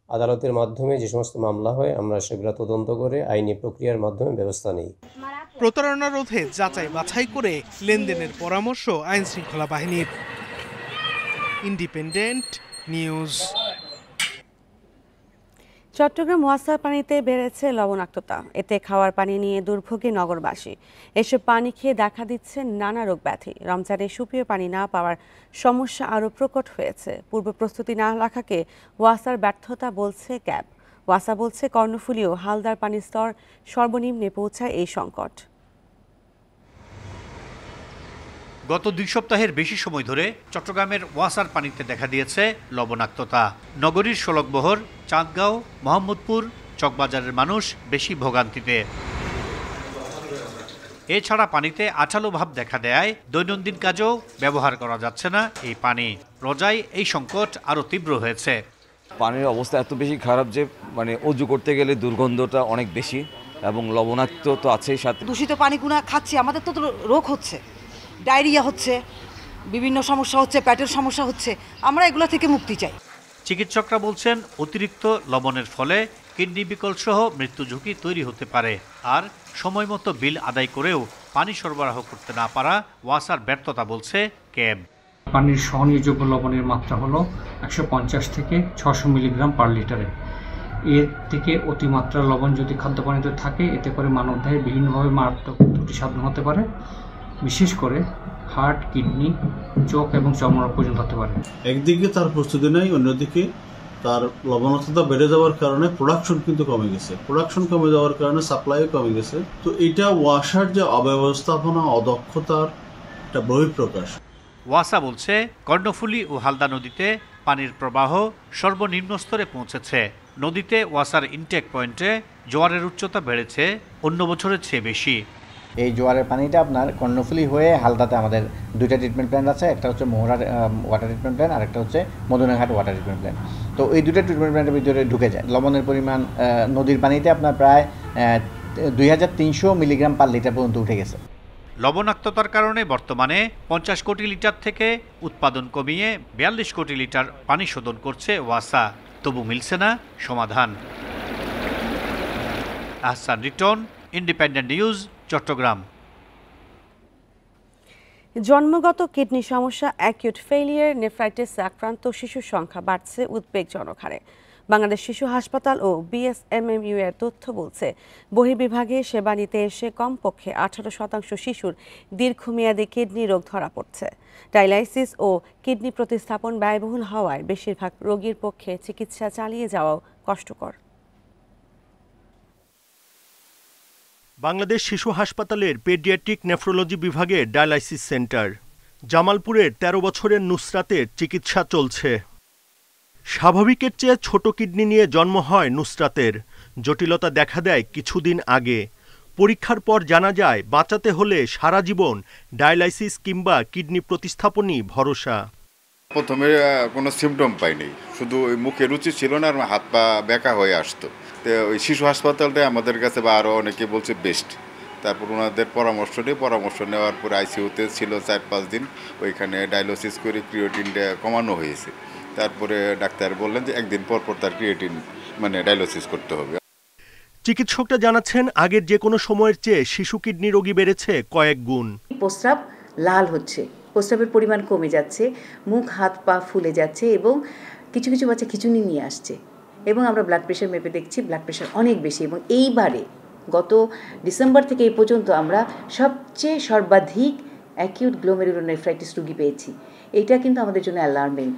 Speaker 27: আদালতের মাধ্যমে যে সমস্ত মামলা হয়, আমরা সেগুলো তদন্ত করে আইনি প্রক্রিয়ার মাধ্যমে ব্যবস্থা নিই।
Speaker 4: প্রতারণা রোধে যাচাই বাছাই করে লেনদেনের পরামর্শ আইন শৃঙ্খলা বাহিনীর। Independent News.
Speaker 1: চট্টগ্রাম ওয়াসার পানিতে বেড়েছে লবণাক্ততা, এতে খাওয়ার পানি নিয়ে দুর্ভোগে নগরবাসী। এসব পানি খেয়ে দেখা দিচ্ছে নানা রোগ ব্যাধি। রমজানে সুপেয় পানি না পাওয়ার সমস্যা আরও প্রকট হয়েছে। পূর্ব প্রস্তুতি না রাখাকে ওয়াসার ব্যর্থতা বলছে ক্যাব। ওয়াসা বলছে কর্ণফুলী ও হালদার পানির স্তর সর্বনিম্নে পৌঁছায় এই সংকট।
Speaker 5: গত 2 সপ্তাহের বেশি সময় ধরে চট্টগ্রামের ওয়াসার পানিতে দেখা দিয়েছে লবণাক্ততা। নগরীর শোলকবহর, চাঁদগাঁও, মোহাম্মদপুর, চকবাজারের মানুষ বেশি ভোগান্তিতে। এছাড়া পানিতে আঠালো ভাব দেখা দেয় দৈনন্দিন কাজেও ব্যবহার করা যাচ্ছে না এই পানি। রোজায় এই সংকট আরও তীব্র হয়েছে।
Speaker 6: পানির অবস্থা এত বেশি খারাপ যে অজু করতে গেলে দুর্গন্ধটা অনেক বেশি এবং লবণাক্ত তো আছেই, সাথে
Speaker 7: দূষিত পানিগুলো খাচ্ছি, আমাদের তো রোগ হচ্ছে, ডায়রিয়া হচ্ছে, বিভিন্ন সমস্যা হচ্ছে, পেটের সমস্যা হচ্ছে। আমরা এগুলো থেকে মুক্তি চাই।
Speaker 5: চিকিৎসকরা বলছেন অতিরিক্ত লবণের ফলে কিডনি বিকল সহ মৃত্যু ঝুঁকি তৈরি হতে পারে। আর সময় মতো বিল আদায় করেও পানি সরবরাহ করতে না পারা ওয়াসার ব্যর্থতা বলছে ক্যাব।
Speaker 8: পানির সহনীয়যোগ্য লবণের মাত্রা হলো 150 থেকে 600 মিলিগ্রাম পার লিটারে। এর থেকে অতিমাত্রা লবণ যদি খাদ্য পানিতে থাকে, এতে করে মানবদেহে বিভিন্নভাবে মারাত্মক ত্রুটি সাধন হতে পারে, বিশেষ করে হার্ট, কিডনি, চোখ এবং চর্মরোগ পর্যন্ত হতে পারে।
Speaker 9: একদিকে তার প্রস্তুতি নেই, অন্যদিকে তার লবণাক্ততা বেড়ে যাওয়ার কারণে প্রোডাকশন কিন্তু কমে গেছে। প্রোডাকশন কমে যাওয়ার কারণে সাপ্লাইও কমে গেছে। তো এটা ওয়াসার যে অব্যবস্থাপনা, অদক্ষতার একটা বহিঃপ্রকাশ।
Speaker 5: ওয়াসা বলছে কর্ণফুলী ও হালদা নদীতে পানির প্রবাহ সর্বনিম্ন স্তরে পৌঁছেছে। নদীতে ওয়াসার ইনটেক পয়েন্টে জোয়ারের উচ্চতা বেড়েছে অন্য বছরের চেয়ে বেশি।
Speaker 10: এই জোয়ারের পানিটা আপনার কর্ণফুলী হয়ে হালদাতে আমাদের 2টা ট্রিটমেন্ট প্ল্যান্ট আছে। একটা হচ্ছে মোহরার ওয়াটার ট্রিটমেন্ট প্ল্যান্ট, আর একটা হচ্ছে মদনাঘাট ওয়াটার ট্রিটমেন্ট প্ল্যান্ট। তো এই 2টা ট্রিটমেন্ট প্ল্যান্টের ভিতরে ঢুকে যায় লবণের পরিমাণ নদীর পানিতে আপনার প্রায় 2300 মিলিগ্রাম পার লিটার পর্যন্ত উঠে গেছে।
Speaker 5: লবণাক্ততার কারণে বর্তমানে 50 কোটি লিটার থেকে উৎপাদন কমিয়ে 42 কোটি লিটার পানি শোধন করছে ওয়াসা। তবু মিলছে না সমাধান। Ahsan Riton, Independent News, Chattogram.
Speaker 1: জন্মগত কিডনি সমস্যা, অ্যাকিউট ফেইলিয়ার, নেফ্রাইটিস আক্রান্ত শিশুর সংখ্যা বাড়ছে উদ্বেগজনক হারে। বাংলাদেশ শিশু হাসপাতাল ও বিএসএমএমইউ এর তথ্য বলছে, বহির্বিভাগে সেবা নিতে এসে কমপক্ষে 18% শিশুর দীর্ঘমেয়াদী কিডনি রোগ ধরা পড়ছে। ডায়ালাইসিস ও কিডনি প্রতিস্থাপন ব্যয়বহুল হওয়ায় বেশিরভাগ রোগীর পক্ষে চিকিৎসা চালিয়ে যাওয়াও কষ্টকর।
Speaker 11: বাংলাদেশ শিশু হাসপাতালের পেডিয়াট্রিক নেফ্রোলজি বিভাগে ডায়ালাইসিস সেন্টার। জামালপুরের 13 বছরের নুসরাতের চিকিৎসা চলছে। স্বাভাবিকের চেয়ে ছোট কিডনি নিয়ে জন্ম হয় নুসরাতের। জটিলতা দেখা দেয় কিছুদিন আগে। পরীক্ষার পর জানা যায় বাঁচাতে হলে সারা জীবন ডায়ালাইসিস কিংবা কিডনি প্রতিস্থাপনই ভরসা।
Speaker 28: প্রথমে কোনো সিমটম পাইনি, শুধু ওই মুখে রুচি ছিল না আর হাত পা বেঁকা হয়ে আসতো। তো ওই শিশু হাসপাতালটাই আমাদের কাছে বা আরও অনেকে বলছে বেস্ট। তারপর ওনাদের পরামর্শ নেওয়ার পর আইসিইউতে ছিল 4-5 দিন, ওইখানে ডায়ালিসিস করে ক্রিয়েটিনটা কমানো হয়েছে। তারপরে ডাক্তার বললেন যে একদিন পর তার ক্রিয়েটিন ডায়ালিসিস করতে হবে।
Speaker 11: চিকিৎসকরা জানাচ্ছেন আগের যে কোনো সময়ের চেয়ে শিশু কিডনি রোগী বেড়েছে কয়েক গুণ।
Speaker 29: প্রস্রাব লাল হচ্ছে, প্রস্রাবের পরিমাণ কমে যাচ্ছে, মুখ হাত পা ফুলে যাচ্ছে এবং কিছু কিছু বাচ্চা খিঁচুনি নিয়ে আসছে। এবং আমরা ব্লাড প্রেশার মেপে দেখছি ব্লাড প্রেশার অনেক বেশি। এবং এইবারে গত ডিসেম্বর থেকে এই পর্যন্ত আমরা সবচেয়ে সর্বাধিক অ্যাকিউট গ্লোমেরুলোনেফ্রাইটিস রোগী পেয়েছি। এটা কিন্তু আমাদের জন্য অ্যালার্মিং।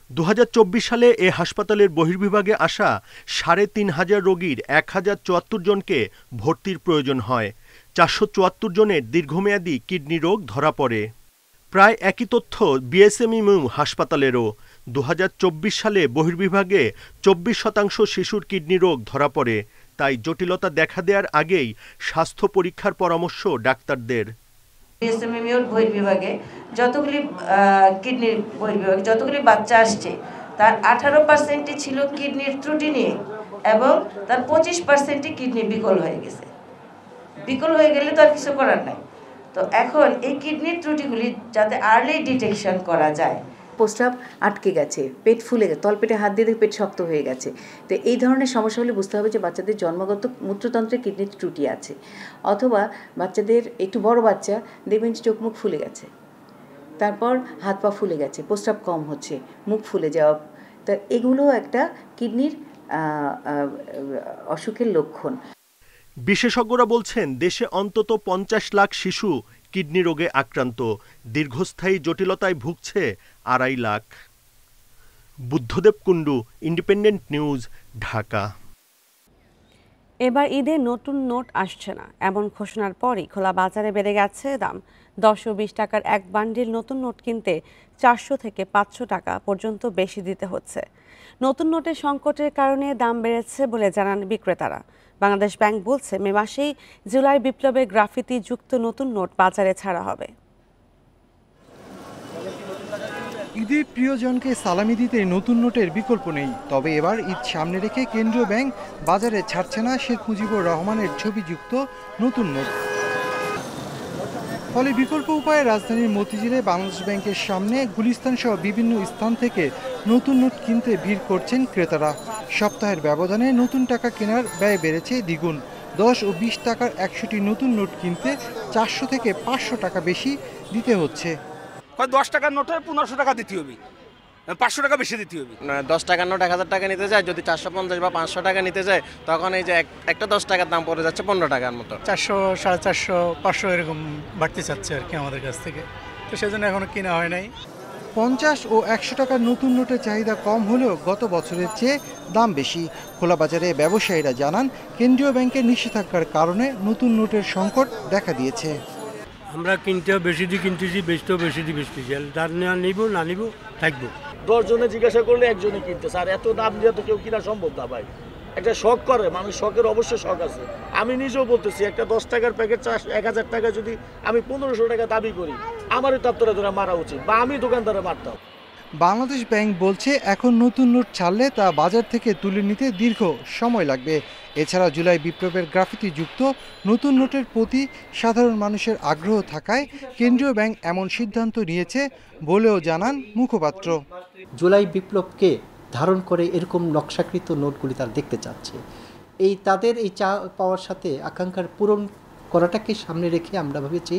Speaker 11: 2024 সালে এ হাসপাতালের বহির্বিভাগে আসা 3500 রোগীর 1074 জনকে ভর্তির প্রয়োজন হয়। 474 জনের দীর্ঘমেয়াদী কিডনি রোগ ধরা পড়ে। প্রায় একই তথ্য বিএসএমএমইউ হাসপাতালেরও। 2024 সালে বহির্বিভাগে 24% শিশুর কিডনি রোগ ধরা পড়ে। তাই জটিলতা দেখা দেওয়ার আগেই স্বাস্থ্য পরীক্ষার পরামর্শ ডাক্তারদের।
Speaker 30: বিএসএমএমইউর বহির্বিভাগে যতগুলি কিডনির বহির্বিভাগে যতগুলি বাচ্চা আসছে তার 18% ছিল কিডনির ত্রুটি নিয়ে এবং তার 25% কিডনি বিকল হয়ে গেছে। বিকল হয়ে গেলে তো আর কিছু করার নাই। তো এখন এই কিডনির ত্রুটিগুলি যাতে আর্লি ডিটেকশন করা যায়।
Speaker 29: প্রস্রাব আটকে গেছে, পেট ফুলে গেছে, তলপেটে হাত দিয়ে পেট শক্ত হয়ে গেছে। তো এই ধরনের সমস্যা হলে বুঝতে হবে যে বাচ্চাদের জন্মগত মূত্রতন্ত্রে কিডনির ত্রুটি আছে। অথবা বাচ্চাদের একটু বড় বাচ্চা দেখবেন চোখ মুখ ফুলে গেছে, তারপর হাত পা ফুলে গেছে, প্রস্রাব কম হচ্ছে, মুখ ফুলে যাওয়া। তা এগুলো একটা কিডনির অসুখের লক্ষণ।
Speaker 11: বিশেষজ্ঞরা বলছেন দেশে অন্তত 50 লাখ শিশু কিডনি রোগে আক্রান্ত, দীর্ঘস্থায়ী জটিলতায় ভুগছে 2.5 লাখ। Buddhadeb Kundu, independent news, Dhaka.
Speaker 1: এবার ঈদে নতুন নোট আসছে না এমন ঘোষণার পরই খোলা বাজারে বেড়ে গেছে দাম। 10 ও 20 টাকার এক বান্ডিল নতুন নোট কিনতে 400 থেকে 500 টাকা পর্যন্ত বেশি দিতে হচ্ছে। নতুন নোটের সংকটের কারণে দাম বেড়েছে বলে জানান বিক্রেতারা। বাংলাদেশ ব্যাংক বলছে মে মাসেই জুলাই বিপ্লবে গ্রাফিতি যুক্ত নতুন নোট বাজারে ছাড়া হবে।
Speaker 12: ঈদে প্রিয়জনকে সালামি দিতে নতুন নোটের বিকল্প নেই। তবে এবার ঈদ সামনে রেখে কেন্দ্রীয় ব্যাংক বাজারে ছাড়ছে না শেখ মুজিবুর রহমানের ছবিযুক্ত নতুন নোট। ফলে বিকল্প উপায়ে রাজধানীর মতিঝিলে বাংলাদেশ ব্যাংকের সামনে গুলিস্তান সহ বিভিন্ন স্থান থেকে নতুন নোট কিনতে ভিড় করছেন ক্রেতারা। সপ্তাহের ব্যবধানে নতুন টাকা কেনার ব্যয় বেড়েছে দ্বিগুণ। 10 ও 20 টাকার 100টি নতুন নোট কিনতে 400 থেকে 500 টাকা বেশি দিতে হচ্ছে।
Speaker 13: 10 টাকার নোটে 1500 টাকা দিতে হবে, 500 টাকা বেশি দিতে হবে।
Speaker 14: 10 টাকার নোট 1000 টাকা নিতে যায়, যদি 450 বা 500 টাকা নিতে যায় তখন এই যে একটা 10 টাকার দাম পড়ে যাচ্ছে 15 টাকার মতো।
Speaker 16: 400, 450, 500 এরকম বাড়তে চাচ্ছে আর কি আমাদের কাছ থেকে, তো সেজন্য এখনো কিনা হয় নাই।
Speaker 12: 50 ও 100 টাকার নতুন নোটের চাহিদা কম হলেও গত বছরের চেয়ে দাম বেশি। খোলা বাজারে ব্যবসায়ীরা জানান কেন্দ্রীয় ব্যাংকের নিষেধাজ্ঞার কারণে নতুন নোটের সংকট দেখা দিয়েছে।
Speaker 17: আমরা কিনতেও বেশি দিয়ে কিনতেছি, বেচতেও বেশি দিয়ে বেচতেছি। তার নিব না নিব থাকবো।
Speaker 18: 10 জনে জিজ্ঞাসা করলে একজনে কিনতেছে, আর এত দাম দিয়ে তো কেউ কিনা সম্ভব না ভাই। একটা শখ করে মানুষ, শখের অবশ্যই শখ আছে। আমি নিজেও বলতেছি একটা 10 টাকার প্যাকেট 1000 টাকা যদি আমি 1500 টাকা দাবি করি, আমারই তাত্তরে ধরে মারা উচিত বা আমি দোকানদারে মারতাম।
Speaker 12: বাংলাদেশ ব্যাংক বলছে এখন নতুন নোট ছাড়লে তা বাজার থেকে তুলে নিতে দীর্ঘ সময় লাগবে। এছাড়া জুলাই বিপ্লবের গ্রাফিতি যুক্ত নতুন নোটের প্রতি সাধারণ মানুষের আগ্রহ থাকায় কেন্দ্রীয় ব্যাংক এমন সিদ্ধান্ত নিয়েছে বলেও জানান মুখপাত্র।
Speaker 19: জুলাই বিপ্লবকে ধারণ করে এরকম নকশাকৃত নোটগুলি তারা দেখতে চাচ্ছে। তাদের এই চা পাওয়ার সাথে আকাঙ্ক্ষার পূরণ করাটাকে সামনে রেখে আমরা ভেবেছি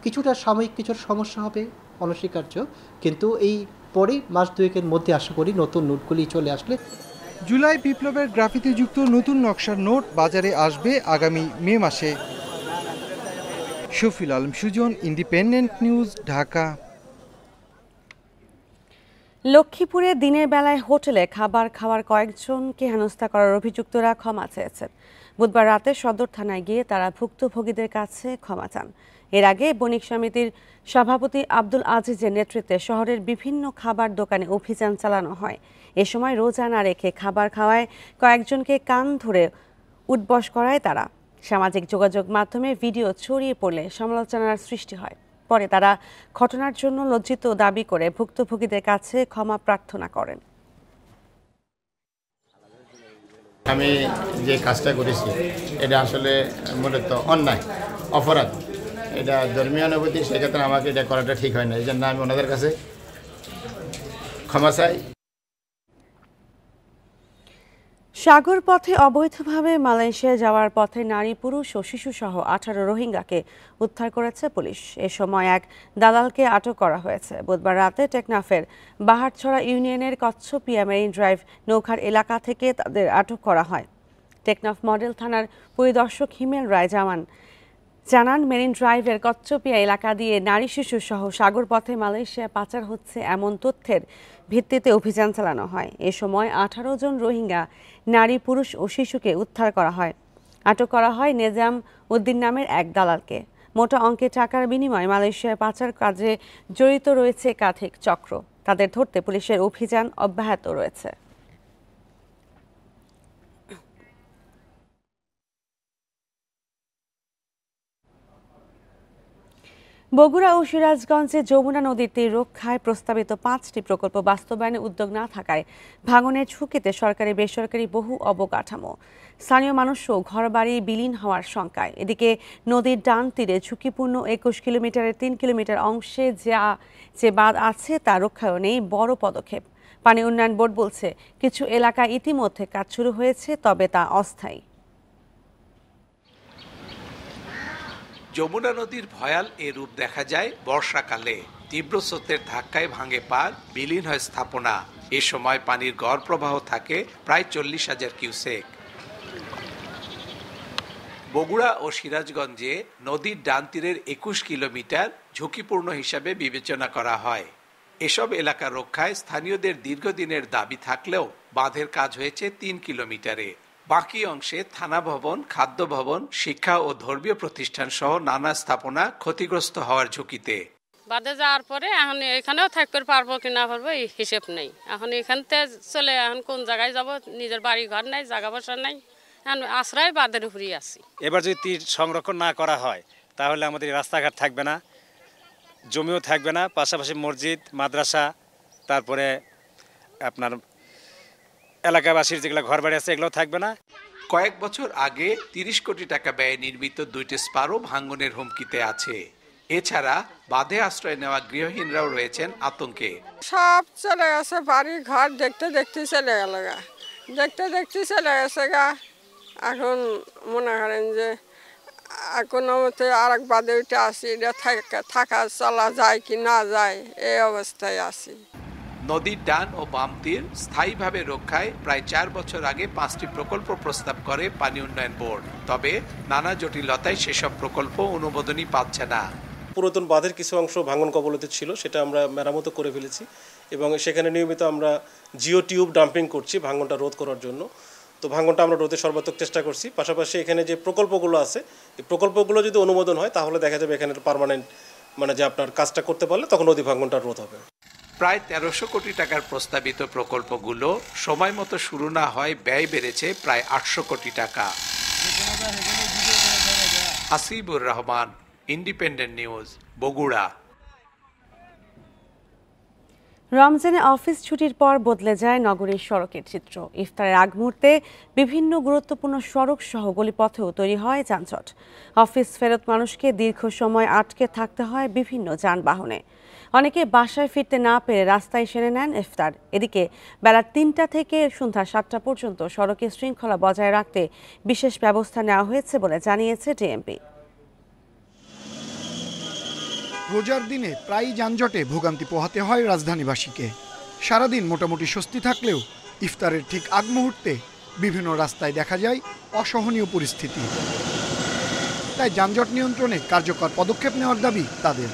Speaker 19: কিছুটা সাময়িক কিছু সমস্যা হবে, অনস্বীকার্য, কিন্তু এই পরে মাস দুয়েকের মধ্যে আশা করি নতুন নোটগুলি চলে আসলে।
Speaker 12: জুলাই বিপ্লবের গ্রাফিতিযুক্ত নতুন নকশার নোট বাজারে আসবে আগামী মে মাসে। Shafil Alam Sujan, Independent news, Dhaka.
Speaker 1: লক্ষ্মীপুরে দিনের বেলায় হোটেলে খাবার খাওয়ার কয়েকজনকে হেনস্থা করার অভিযুক্তরা ক্ষমা চেয়েছেন। বুধবার রাতে সদর থানায় গিয়ে তারা ভুক্তভোগীদের কাছে ক্ষমা চান। এর আগে বণিক সমিতির সভাপতি আব্দুল আজিজের নেতৃত্বে শহরের বিভিন্ন খাবার দোকানে অভিযান চালানো হয়। এ সময় রোজা না রেখে খাবার খাওয়ায় কয়েকজনকে কান ধরে উঠবস করায় তারা। সামাজিক যোগাযোগ মাধ্যমে ভিডিও ছড়িয়ে পড়লে সমালোচনার সৃষ্টি হয়। পরে তারা ঘটনার জন্য লজ্জিত দাবি করে ভুক্তভোগীদের কাছে ক্ষমা প্রার্থনা করেন।
Speaker 21: আমি যে কাজটা করেছি এটা আসলে মূলত অন্যায়, অপরাধ, এটা ধর্মীয় অনুভূতি, সেক্ষেত্রে আমাকে এটা করাটা ঠিক হয় না। এই জন্য আমি ওনাদের কাছে ক্ষমা চাই।
Speaker 1: সাগর পথে অবৈধভাবে মালয়েশিয়া যাওয়ার পথে নারী, পুরুষ ও শিশুসহ 18 রোহিঙ্গাকে উদ্ধার করেছে পুলিশ। এ সময় এক দালালকে আটক করা হয়েছে। বুধবার রাতে টেকনাফের বাহারছড়া ইউনিয়নের কচ্ছপিয়া মেরিন ড্রাইভ নৌখার এলাকা থেকে তাদের আটক করা হয়। টেকনাফ মডেল থানার পরিদর্শক হিমেল রায় জানান মেরিন ড্রাইভের কচ্ছপিয়া এলাকা দিয়ে নারী, শিশু সহ সাগর পথে মালয়েশিয়া পাচার হচ্ছে এমন তথ্যের ভিত্তিতে অভিযান চালানো হয়। এ সময় 18 জন রোহিঙ্গা নারী, পুরুষ ও শিশুকে উদ্ধার করা হয়। আটক করা হয় নেজাম উদ্দিন নামের এক দালালকে। মোটা অঙ্কের টাকার বিনিময়ে মালয়েশিয়ায় পাচার কাজে জড়িত রয়েছে একাধিক চক্র। তাদের ধরতে পুলিশের অভিযান অব্যাহত রয়েছে। বগুড়া ও সিরাজগঞ্জে যমুনা নদীর তীর রক্ষায় প্রস্তাবিত 5টি প্রকল্প বাস্তবায়নে উদ্যোগ না থাকায় ভাঙনের ঝুঁকিতে সরকারি বেসরকারি বহু অবকাঠামো, স্থানীয় মানুষও ঘরবাড়ি বিলীন হওয়ার শঙ্কায়। এদিকে নদীর ডান তীরে ঝুঁকিপূর্ণ 21 কিলোমিটারের 3 কিলোমিটার অংশে যে বাঁধ আছে তা রক্ষায়ও নেই বড় পদক্ষেপ। পানি উন্নয়ন বোর্ড বলছে কিছু এলাকায় ইতিমধ্যে কাজ শুরু হয়েছে, তবে তা অস্থায়ী।
Speaker 22: যমুনা নদীর ভয়াল এ রূপ দেখা যায় বর্ষাকালে। তীব্র স্রোতের ধাক্কায় ভাঙে পাড়, বিলীন হয় স্থাপনা।
Speaker 2: এ সময় পানির গড় প্রবাহ থাকে প্রায় 40,000 কিউসেক। বগুড়া ও সিরাজগঞ্জে নদীর ডান তীরের 21 কিলোমিটার ঝুঁকিপূর্ণ হিসাবে বিবেচনা করা হয়। এসব এলাকা রক্ষায় স্থানীয়দের দীর্ঘদিনের দাবি থাকলেও বাঁধের কাজ হয়েছে 3 কিলোমিটারে। বাকি অংশে থানা ভবন, খাদ্য ভবন, শিক্ষা ও ধর্মীয় প্রতিষ্ঠান সহ নানা স্থাপনা ক্ষতিগ্রস্ত হওয়ার ঝুঁকিতে।
Speaker 3: বাদে যাওয়ার পরে এখন এখানেও থাকতে পারবো কি না পারবো এই হিসেব নেই। এখন এখান থেকে চলে এখন কোন জায়গায় যাব, নিজের বাড়ি ঘর নাই, জায়গা বসা নাই, এখন আশ্রয় বাদের উপরেই আছি।
Speaker 15: এবার যদি তীর সংরক্ষণ না করা হয় তাহলে আমাদের রাস্তাঘাট থাকবে না, জমিও থাকবে না, পাশাপাশি মসজিদ, মাদ্রাসা, তারপরে আপনার এলাকাবাসীর যেগুলো ঘর বাড়ি আছে এগুলোও থাকবে না।
Speaker 2: কয়েক বছর আগে 30 কোটি টাকা ব্যয়ে নির্মিত 2টি স্পারো ভাঙনের হুমকিতে আছে। এছাড়া বাঁধে আশ্রয় নেওয়া গৃহহীনরাও রয়েছেন আতঙ্কে।
Speaker 20: সব চলে গেছে, বাড়ি ঘর দেখতে দেখতে চলে গেল গা, দেখতে দেখতে চলে গেছে গা। এখন মনে করেন যে কোনো মতে আর এক বাদে উঠে আসি, এটা থাকা চলা যায় কি না যায় এই অবস্থায় আছি।
Speaker 2: নদীর ডান ও বাম তীর স্থায়ীভাবে রক্ষায় প্রায় 4 বছর আগে 5টি প্রকল্প প্রস্তাব করে পানি উন্নয়ন বোর্ড। তবে নানা জটিলতায় সেসব প্রকল্প অনুমোদনই পাচ্ছে না।
Speaker 22: পুরাতন বাঁধের কিছু অংশ ভাঙন কবলিত ছিল, সেটা আমরা মেরামত করে ফেলেছি এবং সেখানে নিয়মিত আমরা জিও টিউব ডাম্পিং করছি ভাঙনটা রোধ করার জন্য। তো ভাঙনটা আমরা রোধের সর্বাত্মক চেষ্টা করছি। পাশাপাশি এখানে যে প্রকল্পগুলো আছে এই প্রকল্পগুলো যদি অনুমোদন হয় তাহলে দেখা যাবে এখানে পার্মানেন্ট যে আপনার কাজটা করতে পারলে তখন নদী ভাঙনটা রোধ হবে।
Speaker 2: প্রায় 1300 কোটি টাকার প্রস্তাবিত প্রকল্পগুলো সময় মতো শুরু না হয় ব্যয় বেড়েছে প্রায় 800 কোটি টাকা। Hasibur Rahman, independent news, Bogura.
Speaker 1: রমজানে অফিস ছুটির পর বদলে যায় নগরীর সড়কের চিত্র। ইফতারের আগ মুহূর্তে বিভিন্ন গুরুত্বপূর্ণ সড়ক সহ গলিপথেও তৈরি হয় যানজট। অফিস ফেরত মানুষকে দীর্ঘ সময় আটকে থাকতে হয় বিভিন্ন যানবাহনে। অনেকে বাসায় ফিরতে না পেরে রাস্তায় সেরে নেন ইফতার। এদিকে বেলা 3টা থেকে সন্ধ্যা 7টা পর্যন্ত সড়কে শৃঙ্খলা বজায় রাখতে বিশেষ ব্যবস্থা নেওয়া হয়েছে বলে জানিয়েছে ডিএমপি।
Speaker 23: রোজার দিনে প্রায়ই যানজটে ভোগান্তি পোহাতে হয় রাজধানীবাসীকে। সারাদিন মোটামুটি স্বস্তি থাকলেও ইফতারের ঠিক আগ মুহূর্তে বিভিন্ন রাস্তায় দেখা যায় অসহনীয় পরিস্থিতি। তাই যানজট নিয়ন্ত্রণে কার্যকর পদক্ষেপ নেওয়ার দাবি তাদের।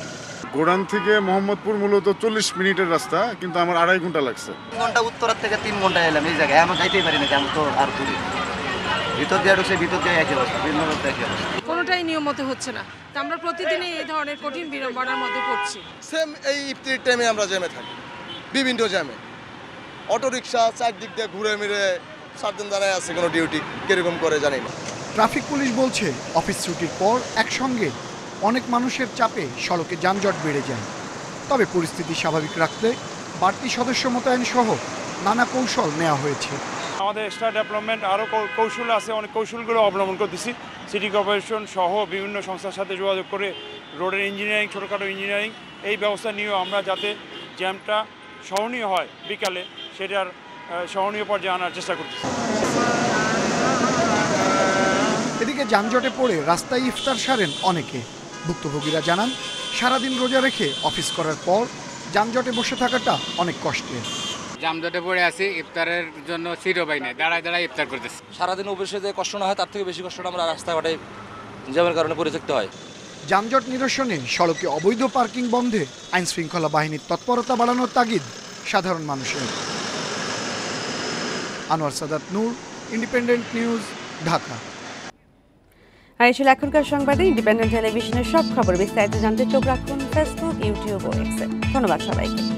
Speaker 24: গোডাউন থেকে মোহাম্মদপুর মূলত 40 মিনিটের রাস্তা, কিন্তু আমার 2.5 ঘন্টা লাগছে।
Speaker 25: 3 ঘন্টা উত্তরার থেকে 3 ঘন্টা এলাম এই জায়গায়, আমরা যাইতেই পারি না, আমি তো আর দূরে ভিতর দিয়ে ঢুকছে, ভিতর দিয়ে একই অবস্থা, বিভিন্ন রোড একই অবস্থা,
Speaker 26: কোনোটাই নিয়ম মতো হচ্ছে না। আমরা প্রতিদিনই এই ধরনের কঠিন বিড়ম্বনার মধ্যে পড়ছি।
Speaker 27: সেম এই ইফতারের টাইমে আমরা জ্যামে থাকি, বিভিন্ন জ্যামে অটোরিকশা চারদিক দিয়ে ঘুরে মিরে 7 দিন দাঁড়ায় আছে, কোনো ডিউটি কিরকম করে জানি না।
Speaker 23: ট্রাফিক পুলিশ বলছে অফিস ছুটির পর একসঙ্গে অনেক মানুষের চাপে সড়কে যানজট বেড়ে যায়। তবে পরিস্থিতি স্বাভাবিক রাখতে বাড়তি সদস্য মোতায়েন সহ নানা কৌশল নেওয়া হয়েছে।
Speaker 31: আমাদের এক্সট্রা ডেভেলপমেন্ট আরও কৌশল আছে, অনেক কৌশলগুলো অবলম্বন করতেছি। সিটি কর্পোরেশন সহ বিভিন্ন সংস্থার সাথে যোগাযোগ করে রোডের ইঞ্জিনিয়ারিং, ছোটোখাটো ইঞ্জিনিয়ারিং এই ব্যবস্থা নিয়েও আমরা যাতে জ্যামটা সহনীয় হয় বিকালে, সেটার সহনীয় পর্যায়ে আনার চেষ্টা করতেছি।
Speaker 23: এদিকে যানজটে পড়ে রাস্তায় ইফতার সারেন অনেকে। ভুক্তভোগীরা জানান, সারাদিন রোজা রেখে অফিস করার পর যানজটে বসে থাকাটা অনেক কষ্টের।
Speaker 32: জামজটে পড়ে আছি, ইফতারের জন্য সিটও পাই নাই, দাঁড়ায় দাঁড়ায় ইফতার করতেছি।
Speaker 33: সারাদিন অফিসে যে কষ্ট না হয় তার থেকে বেশি কষ্টটা আমরা রাস্তাঘাটে জ্যামের কারণে পড়ে থাকতে হয়।
Speaker 23: যানজট নিরসনে সড়কে অবৈধ পার্কিং বন্ধে আইন শৃঙ্খলা বাহিনীর তৎপরতা বাড়ানোর তাগিদ সাধারণ মানুষের। আনোয়ার সাদাত নূর, ইন্ডিপেন্ডেন্ট নিউজ, ঢাকা।
Speaker 1: আর এই ছিল এখনকার সংবাদে। ইন্ডিপেন্ডেন্ট টেলিভিশনের সব খবর বিস্তারিত জানতে চোখ রাখুন ফেসবুক, ইউটিউব ও এক্সে। ধন্যবাদ সবাইকে।